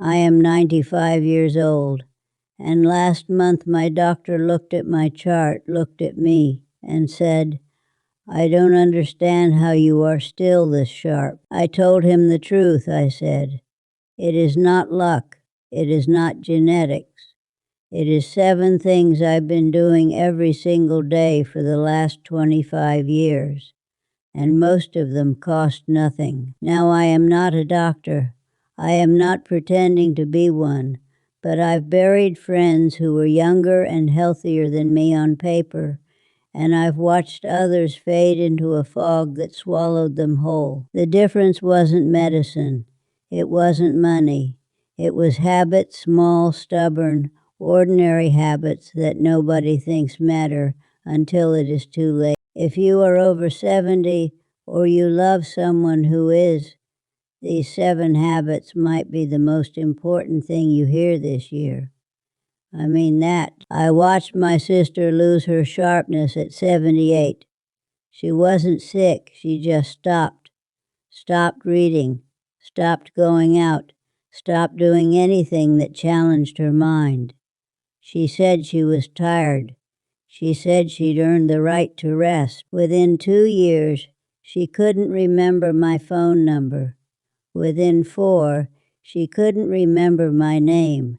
I am 95 years old, and last month my doctor looked at my chart, looked at me, and said, "I don't understand how you are still this sharp." I told him the truth, I said. It is not luck. It is not genetics. It is 7 things I've been doing every single day for the last 25 years, and most of them cost nothing. Now, I am not a doctor. I am not pretending to be one, but I've buried friends who were younger and healthier than me on paper, and I've watched others fade into a fog that swallowed them whole. The difference wasn't medicine. It wasn't money. It was habits, small, stubborn, ordinary habits that nobody thinks matter until it is too late. If you are over 70 or you love someone who is, these 7 habits might be the most important thing you hear this year. I mean that. I watched my sister lose her sharpness at 78. She wasn't sick, she just stopped. Stopped reading, stopped going out, stopped doing anything that challenged her mind. She said she was tired. She said she'd earned the right to rest. Within 2 years, she couldn't remember my phone number. Within 4, she couldn't remember my name.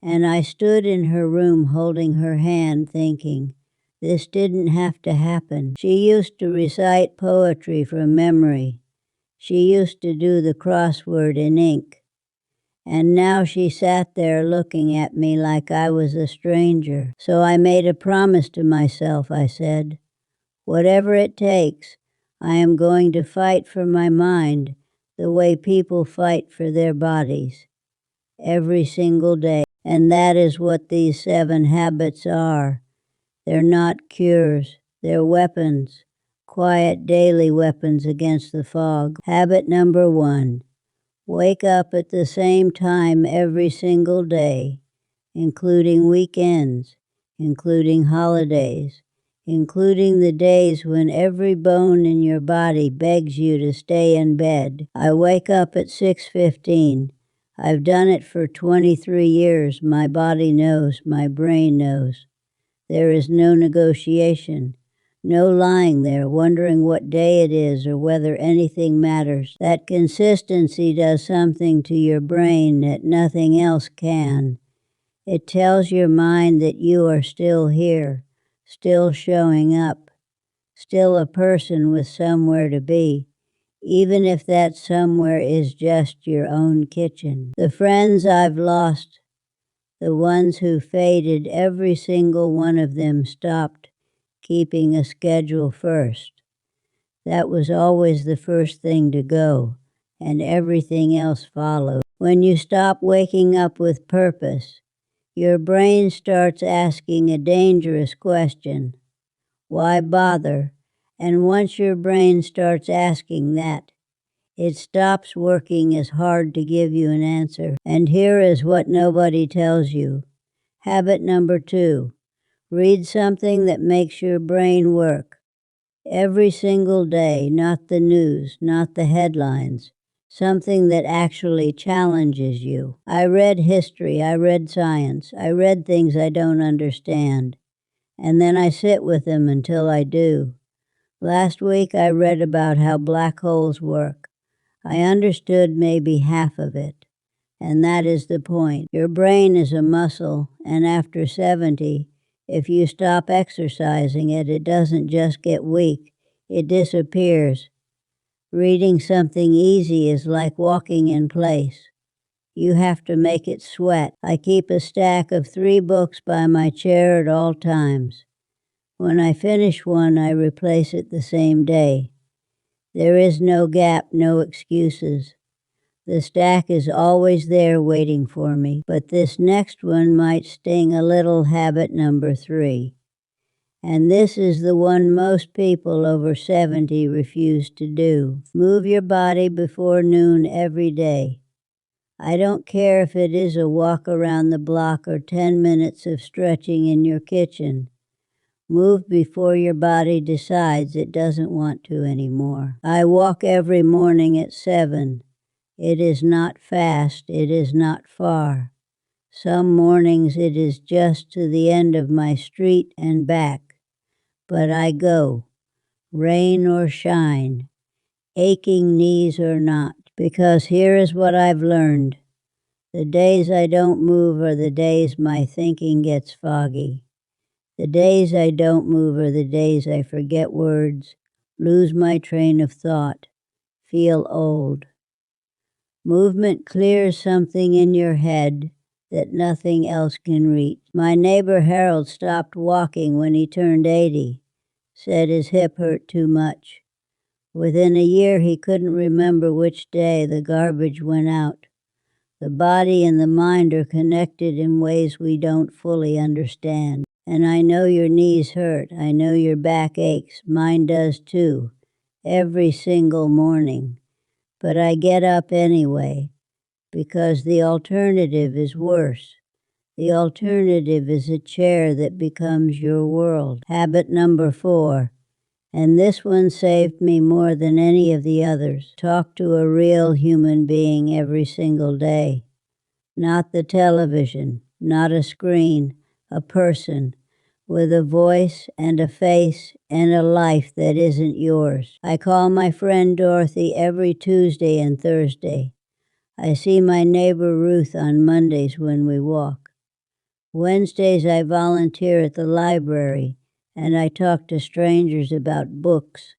And I stood in her room holding her hand thinking, this didn't have to happen. She used to recite poetry from memory. She used to do the crossword in ink. And now she sat there looking at me like I was a stranger. So I made a promise to myself, I said. Whatever it takes, I am going to fight for my mind the way people fight for their bodies. Every single day. And that is what these 7 habits are. They're not cures, they're weapons. Quiet daily weapons against the fog. Habit number 1. Wake up at the same time every single day, including weekends, including holidays, including the days when every bone in your body begs you to stay in bed. I wake up at 6:15. I've done it for 23 years. My body knows, my brain knows. There is no negotiation. No lying there, wondering what day it is or whether anything matters. That consistency does something to your brain that nothing else can. It tells your mind that you are still here, still showing up, still a person with somewhere to be, even if that somewhere is just your own kitchen. The friends I've lost, the ones who faded, every single one of them stopped keeping a schedule first. That was always the first thing to go, and everything else followed. When you stop waking up with purpose, your brain starts asking a dangerous question. Why bother? And once your brain starts asking that, it stops working as hard to give you an answer. And here is what nobody tells you. Habit number 2. Read something that makes your brain work. Every single day, not the news, not the headlines. Something that actually challenges you. I read history, I read science, I read things I don't understand. And then I sit with them until I do. Last week I read about how black holes work. I understood maybe half of it. And that is the point. Your brain is a muscle, and after 70, if you stop exercising it, it doesn't just get weak, it disappears. Reading something easy is like walking in place. You have to make it sweat. I keep a stack of 3 books by my chair at all times. When I finish one, I replace it the same day. There is no gap, no excuses. The stack is always there waiting for me, but this next one might sting a little. Habit number 3. And this is the one most people over 70 refuse to do. Move your body before noon every day. I don't care if it is a walk around the block or 10 minutes of stretching in your kitchen. Move before your body decides it doesn't want to anymore. I walk every morning at 7. It is not fast, it is not far. Some mornings it is just to the end of my street and back. But I go, rain or shine, aching knees or not, because here is what I've learned. The days I don't move are the days my thinking gets foggy. The days I don't move are the days I forget words, lose my train of thought, feel old. Movement clears something in your head that nothing else can reach. My neighbor Harold stopped walking when he turned 80, said his hip hurt too much. Within a year he couldn't remember which day the garbage went out. The body and the mind are connected in ways we don't fully understand. And I know your knees hurt. I know your back aches. Mine does too, every single morning. But I get up anyway, because the alternative is worse. The alternative is a chair that becomes your world. Habit number 4. And this one saved me more than any of the others. Talk to a real human being every single day. Not the television, not a screen, a person with a voice and a face and a life that isn't yours. I call my friend Dorothy every Tuesday and Thursday. I see my neighbor Ruth on Mondays when we walk. Wednesdays I volunteer at the library and I talk to strangers about books.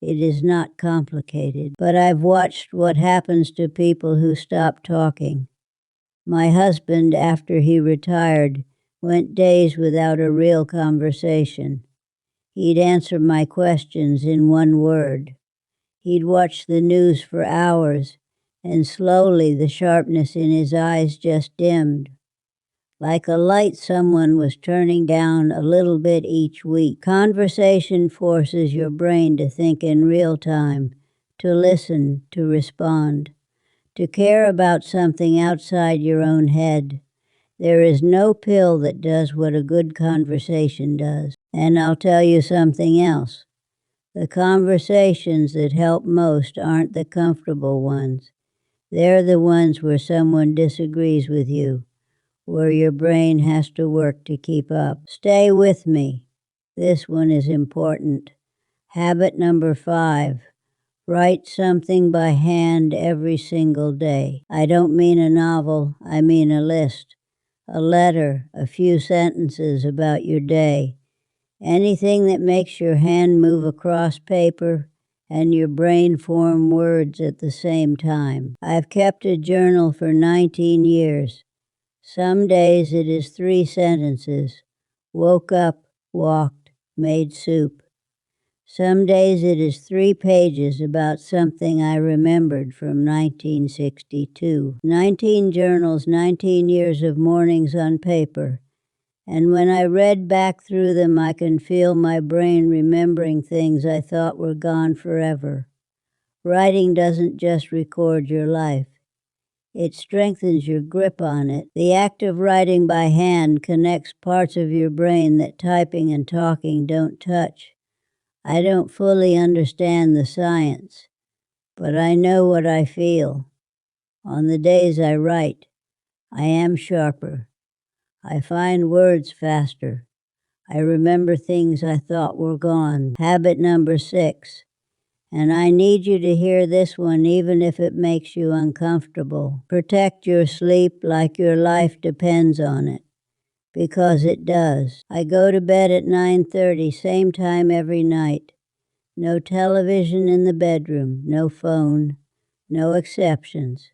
It is not complicated, but I've watched what happens to people who stop talking. My husband, after he retired, went days without a real conversation. He'd answer my questions in one word. He'd watch the news for hours, and slowly the sharpness in his eyes just dimmed. Like a light someone was turning down a little bit each week. Conversation forces your brain to think in real time, to listen, to respond, to care about something outside your own head. There is no pill that does what a good conversation does. And I'll tell you something else. The conversations that help most aren't the comfortable ones. They're the ones where someone disagrees with you, where your brain has to work to keep up. Stay with me. This one is important. Habit number 5. Write something by hand every single day. I don't mean a novel, I mean a list. A letter, a few sentences about your day. Anything that makes your hand move across paper and your brain form words at the same time. I've kept a journal for 19 years. Some days it is 3 sentences. Woke up, walked, made soup. Some days it is 3 pages about something I remembered from 1962. 19 journals, 19 years of mornings on paper. And when I read back through them, I can feel my brain remembering things I thought were gone forever. Writing doesn't just record your life. It strengthens your grip on it. The act of writing by hand connects parts of your brain that typing and talking don't touch. I don't fully understand the science, but I know what I feel. On the days I write, I am sharper. I find words faster. I remember things I thought were gone. Habit number 6. And I need you to hear this one even if it makes you uncomfortable. Protect your sleep like your life depends on it. Because it does. I go to bed at 9:30, same time every night. No television in the bedroom, no phone, no exceptions.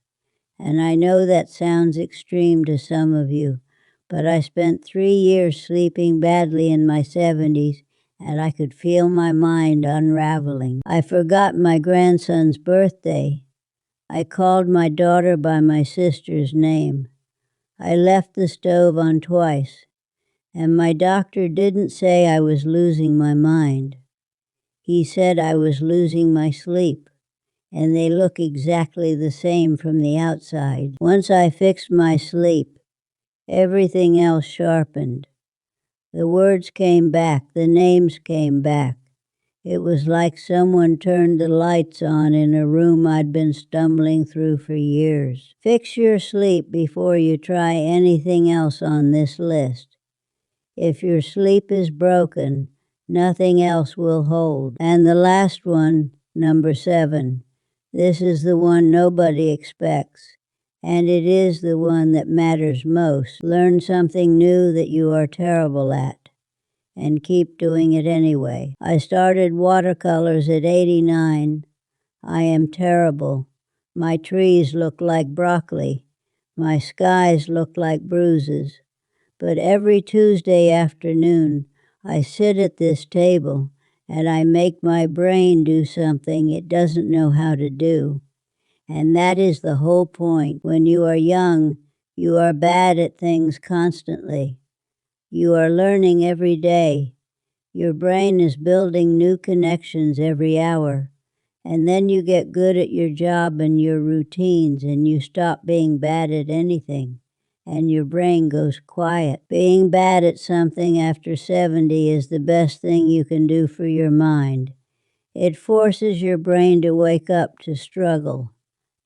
And I know that sounds extreme to some of you, but I spent 3 years sleeping badly in my 70s, and I could feel my mind unraveling. I forgot my grandson's birthday. I called my daughter by my sister's name. I left the stove on twice, and my doctor didn't say I was losing my mind. He said I was losing my sleep, and they look exactly the same from the outside. Once I fixed my sleep, everything else sharpened. The words came back, the names came back. It was like someone turned the lights on in a room I'd been stumbling through for years. Fix your sleep before you try anything else on this list. If your sleep is broken, nothing else will hold. And the last one, number 7. This is the one nobody expects, and it is the one that matters most. Learn something new that you are terrible at, and keep doing it anyway. I started watercolors at 89. I am terrible. My trees look like broccoli. My skies look like bruises. But every Tuesday afternoon, I sit at this table and I make my brain do something it doesn't know how to do. And that is the whole point. When you are young, you are bad at things constantly. You are learning every day. Your brain is building new connections every hour. And then you get good at your job and your routines and you stop being bad at anything. And your brain goes quiet. Being bad at something after 70 is the best thing you can do for your mind. It forces your brain to wake up to struggle,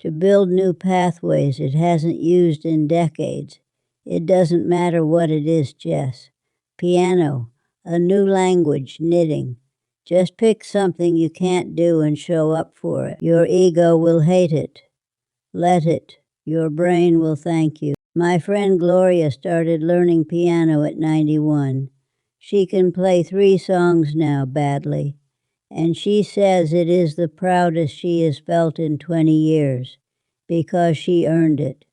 to build new pathways it hasn't used in decades. It doesn't matter what it is, Jess. Piano, a new language, knitting. Just pick something you can't do and show up for it. Your ego will hate it. Let it. Your brain will thank you. My friend Gloria started learning piano at 91. She can play 3 songs now badly, and she says it is the proudest she has felt in 20 years, because she earned it.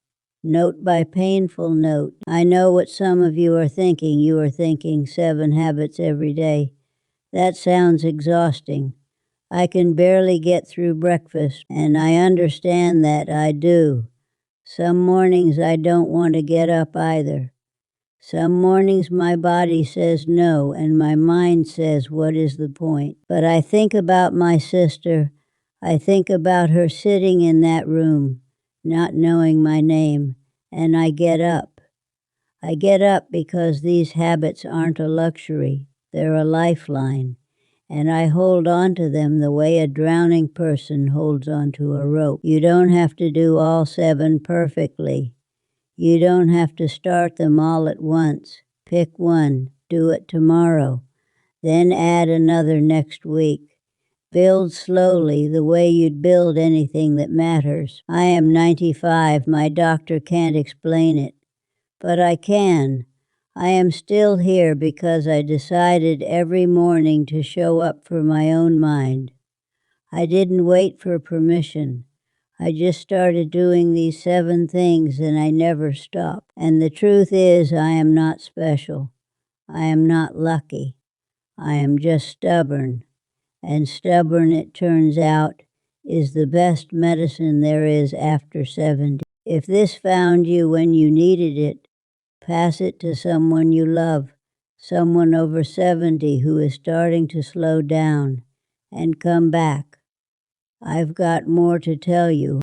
Note by painful note. I know what some of you are thinking. You are thinking 7 habits every day. That sounds exhausting. I can barely get through breakfast, and I understand that. I do. Some mornings I don't want to get up either. Some mornings my body says no, and my mind says, what is the point? But I think about my sister. I think about her sitting in that room, not knowing my name, and I get up. I get up because these habits aren't a luxury. They're a lifeline, and I hold on to them the way a drowning person holds onto a rope. You don't have to do all 7 perfectly. You don't have to start them all at once. Pick one, do it tomorrow, then add another next week. Build slowly the way you'd build anything that matters. I am 95. My doctor can't explain it, but I can. I am still here because I decided every morning to show up for my own mind. I didn't wait for permission. I just started doing these 7 things and I never stopped. And the truth is, I am not special. I am not lucky. I am just stubborn. And stubborn, it turns out, is the best medicine there is after 70. If this found you when you needed it, pass it to someone you love, someone over 70 who is starting to slow down, and come back. I've got more to tell you.